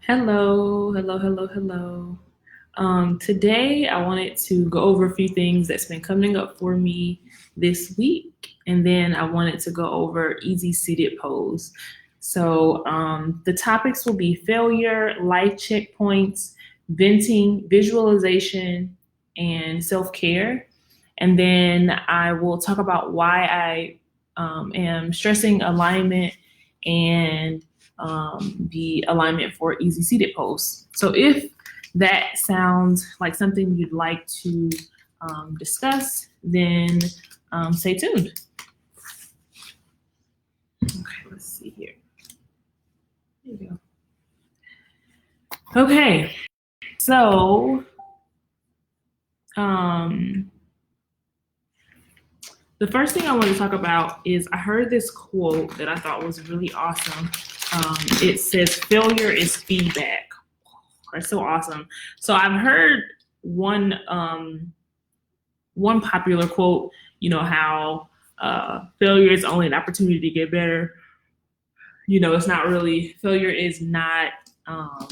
Hello, hello, hello, hello. Today I wanted to go over a few things that's been coming up for me this week, and then I wanted to go over easy seated pose. The topics will be failure, life checkpoints, venting, visualization, and self care. And then I will talk about why I am stressing alignment and the alignment for easy seated pose. So if that sounds like something you'd like to discuss, then stay tuned. Okay, let's see here. There you go. Okay, so um, the first thing I want to talk about is I heard this quote that I thought was really awesome. It says, "Failure is feedback." That's so awesome. So I've heard one popular quote. You know how failure is only an opportunity to get better. You know, it's not really failure is not a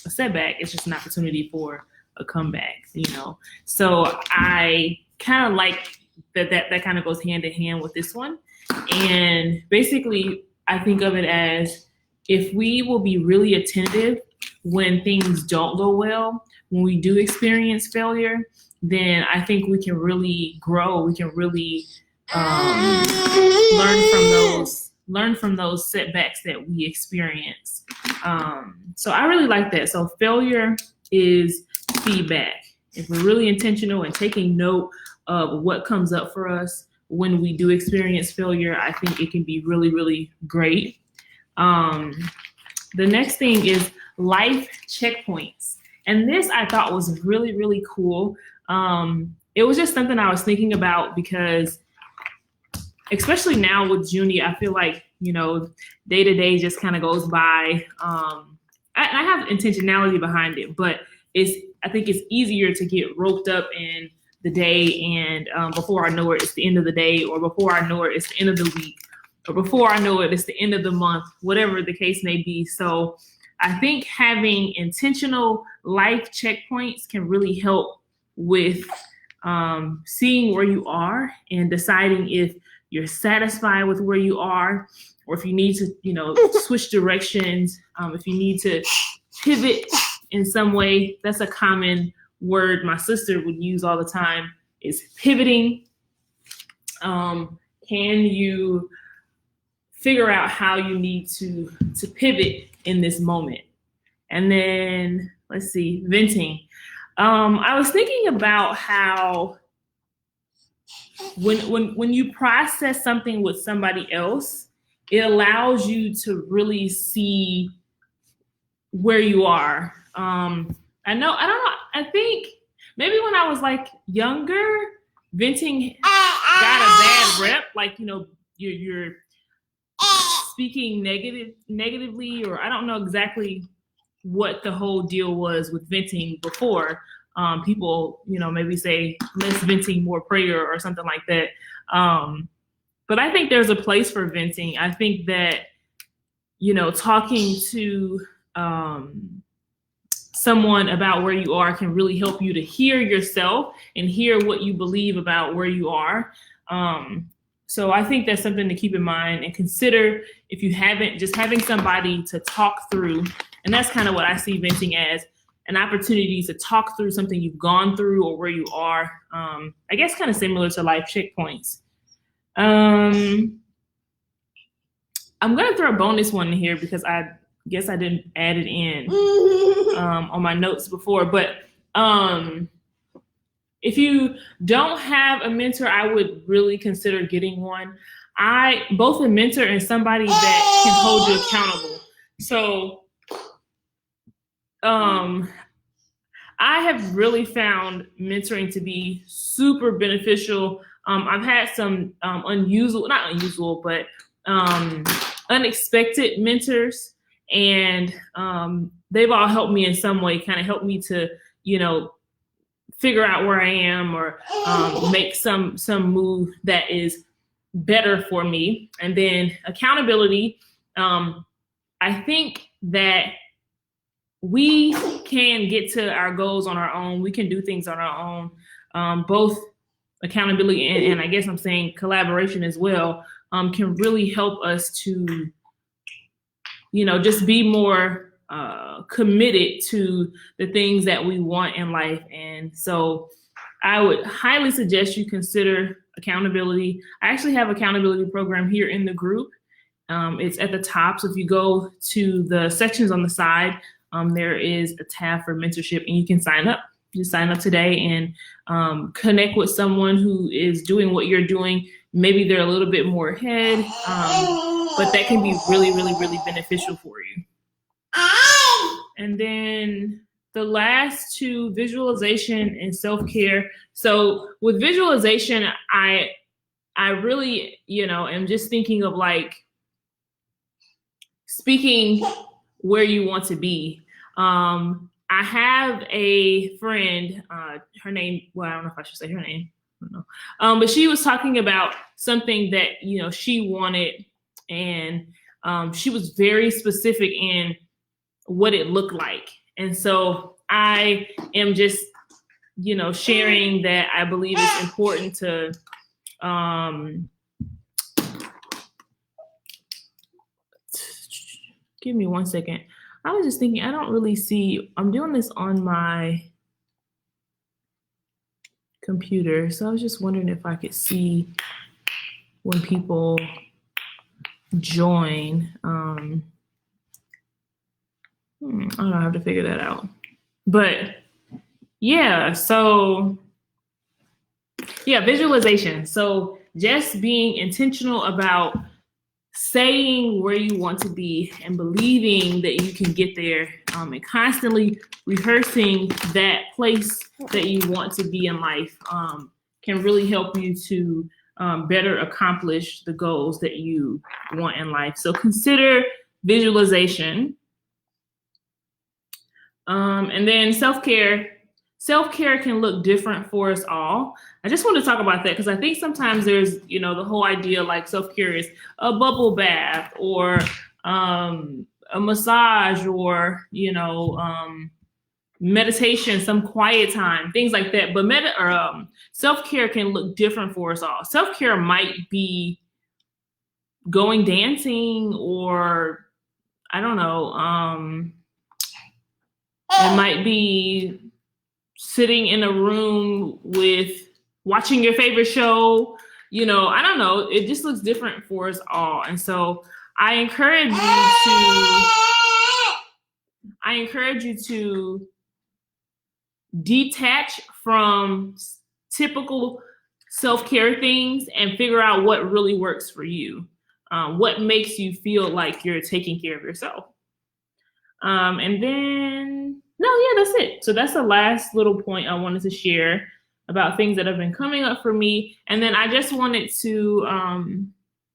setback. It's just an opportunity for a comeback. You know, so I kind of like that kind of goes hand in hand with this one. And basically, I think of it as if we will be really attentive when things don't go well, when we do experience failure, then I think we can really grow. We can really learn from those setbacks that we experience. So I really like that. So failure is feedback. If we're really intentional and taking note of what comes up for us when we do experience failure, I think it can be really, really great. Um, the next thing is life checkpoints. And this I thought was really, really cool. It was just something I was thinking about because, especially now with Junie, I feel like, you know, day to day just kind of goes by. I have intentionality behind it, but I think it's easier to get roped up in the day, and before I know it, it's the end of the day, or before I know it, it's the end of the week, or before I know it, it's the end of the month, whatever the case may be. So I think having intentional life checkpoints can really help with seeing where you are and deciding if you're satisfied with where you are, or if you need to, you know, switch directions, if you need to pivot in some way. That's a common word my sister would use all the time, is pivoting. Can you figure out how you need to pivot in this moment? And then let's see, venting. I was thinking about how when you process something with somebody else, it allows you to really see where you are. I know, I don't know, I think maybe when I was like younger, venting got a bad rep. Like, you know, you're speaking negatively, or I don't know exactly what the whole deal was with venting before. People, you know, maybe say less venting, more prayer, or something like that. But I think there's a place for venting. I think that, you know, talking to someone about where you are can really help you to hear yourself and hear what you believe about where you are. So I think that's something to keep in mind and consider if you haven't, just having somebody to talk through. And that's kind of what I see venting as, an opportunity to talk through something you've gone through or where you are. I guess kind of similar to life checkpoints. I'm going to throw a bonus one in here because I guess I didn't add it in on my notes before. But if you don't have a mentor, I would really consider getting one. Both a mentor and somebody that can hold you accountable. So I have really found mentoring to be super beneficial. I've had some not unusual, but unexpected mentors, and they've all helped me in some way, kind of helped me to, you know, figure out where I am, or make some move that is better for me. And then accountability. I think that we can get to our goals on our own. We can do things on our own. Both accountability and I guess I'm saying collaboration as well can really help us to, just be more committed to the things that we want in life. And so I would highly suggest you consider accountability. I actually have an accountability program here in the group. It's at the top. So if you go to the sections on the side, there is a tab for mentorship and you can sign up. Just sign up today and connect with someone who is doing what you're doing. Maybe they're a little bit more ahead, but that can be really, really, really beneficial for you. And then the last two, visualization and self-care. So with visualization, I really, am just thinking of like speaking where you want to be. I have a friend, her name, well, I don't know if I should say her name, I don't know. But she was talking about something that, she wanted, and she was very specific in what it looked like. And so I am just, sharing that I believe it's important to, give me 1 second. I was just thinking, I don't really see, I'm doing this on my computer. So I was just wondering if I could see when people join. I don't know, I have to figure that out. But yeah, so yeah, visualization. So just being intentional about saying where you want to be and believing that you can get there, and constantly rehearsing that place that you want to be in life can really help you to better accomplish the goals that you want in life. So consider visualization. And then self-care. Self-care can look different for us all. I just want to talk about that because I think sometimes there's, the whole idea like self-care is a bubble bath or a massage or, meditation, some quiet time, things like that. But self-care can look different for us all. Self-care might be going dancing, or I don't know, it might be sitting in a room with watching your favorite show, I don't know. It just looks different for us all. And so I encourage you to detach from typical self-care things and figure out what really works for you. What makes you feel like you're taking care of yourself. And then, that's it. So that's the last little point I wanted to share about things that have been coming up for me. And then I just wanted to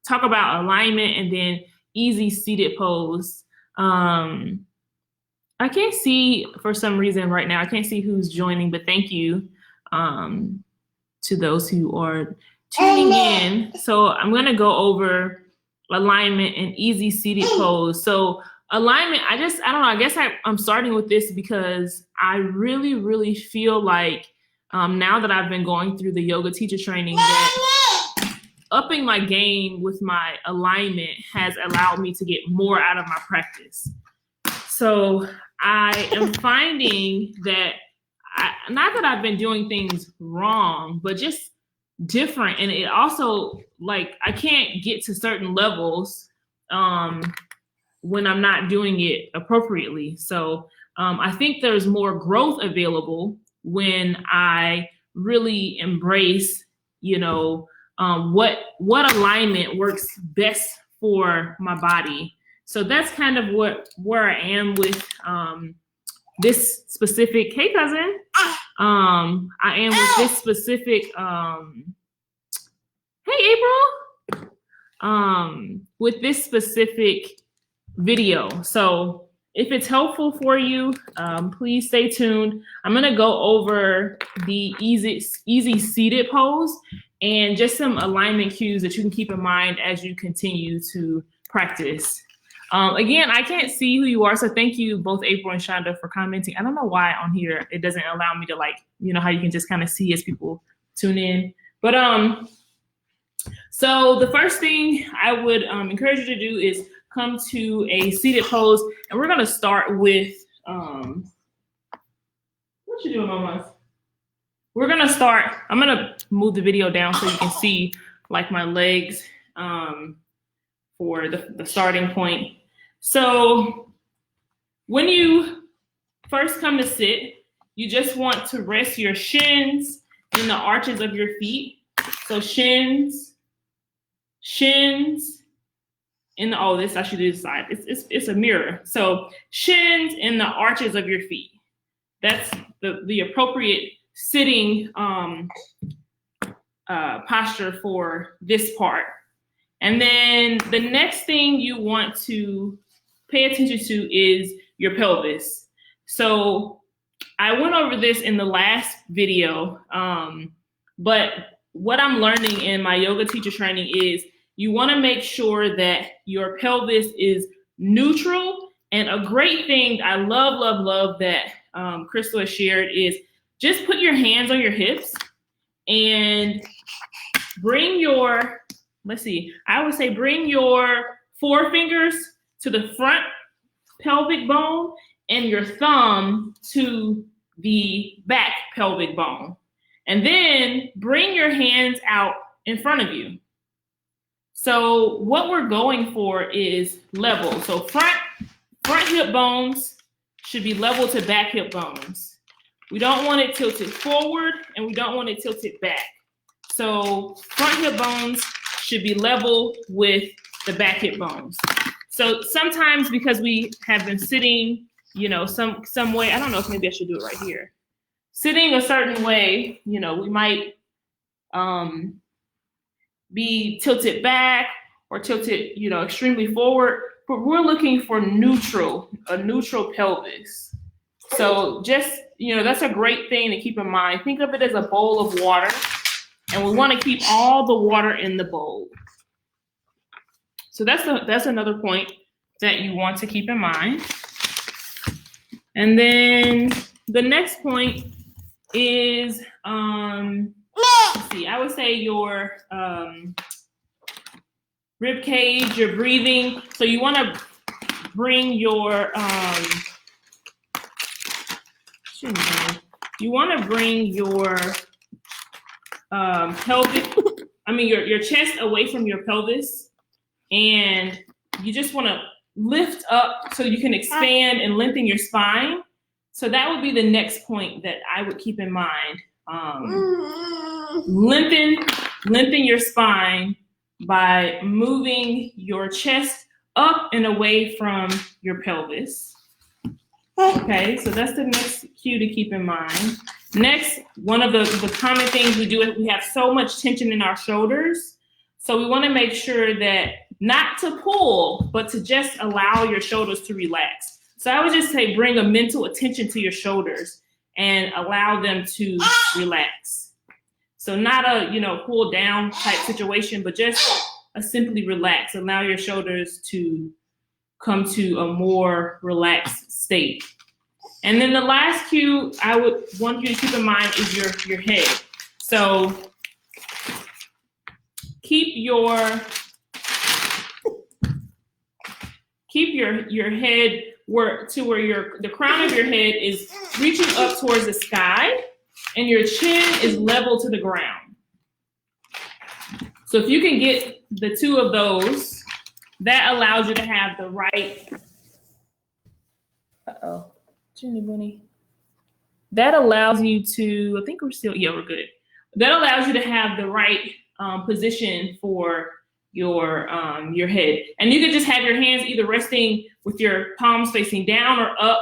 talk about alignment and then easy seated pose. I can't see, for some reason right now, I can't see who's joining, but thank you to those who are tuning in. So I'm going to go over alignment and easy seated pose. So alignment, I don't know, I guess I'm starting with this because I really, really feel like now that I've been going through the yoga teacher training, that upping my game with my alignment has allowed me to get more out of my practice. So I am finding that not that I've been doing things wrong, but just different. And it also, like, I can't get to certain levels when I'm not doing it appropriately. So I think there's more growth available when I really embrace, what alignment works best for my body. So that's kind of where I am with this specific, hey cousin, I am with this specific, hey April, with this specific video. So if it's helpful for you, please stay tuned. I'm gonna go over the easy seated pose and just some alignment cues that you can keep in mind as you continue to practice. Again, I can't see who you are, so thank you both April and Shonda for commenting. I don't know why on here it doesn't allow me to, like, you know how you can just kind of see as people tune in. But so the first thing I would encourage you to do is come to a seated pose, and we're gonna start with what you doing, Mama? We're gonna start. I'm gonna move the video down so you can see like my legs for the starting point. So when you first come to sit, you just want to rest your shins in the arches of your feet. So shins, in the, oh, this I should do this side. It's a mirror. So shins in the arches of your feet. That's the appropriate sitting posture for this part. And then the next thing you want to pay attention to is your pelvis. So I went over this in the last video, but what I'm learning in my yoga teacher training is you want to make sure that your pelvis is neutral. And a great thing I love that Crystal has shared is just put your hands on your hips and bring your, I would say bring your forefingers to the front pelvic bone and your thumb to the back pelvic bone. And then bring your hands out in front of you. So what we're going for is level. So front hip bones should be level to back hip bones. We don't want it tilted forward and we don't want it tilted back. So front hip bones should be level with the back hip bones. So sometimes because we have been sitting, you know, some way, I don't know if maybe I should do it right here. Sitting a certain way, you know, we might be tilted back or tilted, you know, extremely forward, but we're looking for a neutral pelvis. So just, you know, that's a great thing to keep in mind. Think of it as a bowl of water, and we want to keep all the water in the bowl. So that's another point that you want to keep in mind. And then the next point is, let's see, I would say your rib cage, your breathing. So you want to bring your pelvic, your chest away from your pelvis, and you just want to lift up so you can expand and lengthen your spine. So that would be the next point that I would keep in mind. Lengthen your spine by moving your chest up and away from your pelvis. Okay, so that's the next cue to keep in mind. Next, one of the common things we do is we have so much tension in our shoulders. So we want to make sure that not to pull, but to just allow your shoulders to relax. So I would just say bring a mental attention to your shoulders and allow them to relax. So not a, you know, pull down type situation, but just a simply relax. Allow your shoulders to come to a more relaxed state. And then the last cue I would want you to keep in mind is your head. So keep your head where the crown of your head is reaching up towards the sky and your chin is level to the ground. So if you can get the two of those, that allows you to have the right, Ginny Bunny. That allows you to, I think we're good. That allows you to have the right position for your head. And you can just have your hands either resting with your palms facing down or up,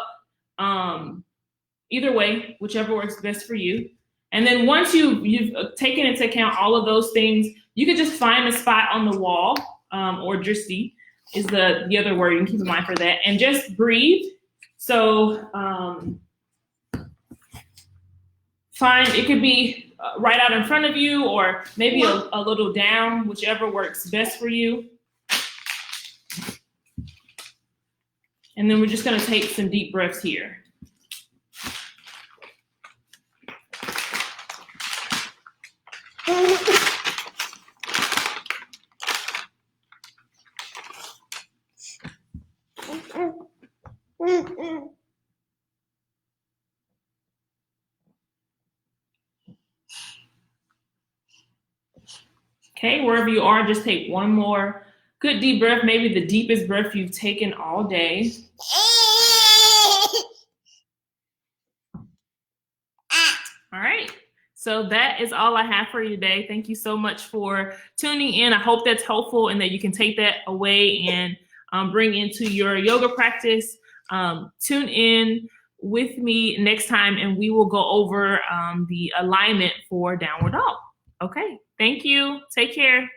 either way, whichever works best for you. And then once you've taken into account all of those things, you can just find a spot on the wall, or drishti is the other word you can keep in mind for that, and just breathe. So find, it could be right out in front of you or maybe a little down, whichever works best for you. And then we're just gonna take some deep breaths here. Okay, wherever you are, just take one more good deep breath, maybe the deepest breath you've taken all day. All right. So that is all I have for you today. Thank you so much for tuning in. I hope that's helpful and that you can take that away and bring into your yoga practice. Tune in with me next time and we will go over the alignment for downward dog. Okay. Thank you. Take care.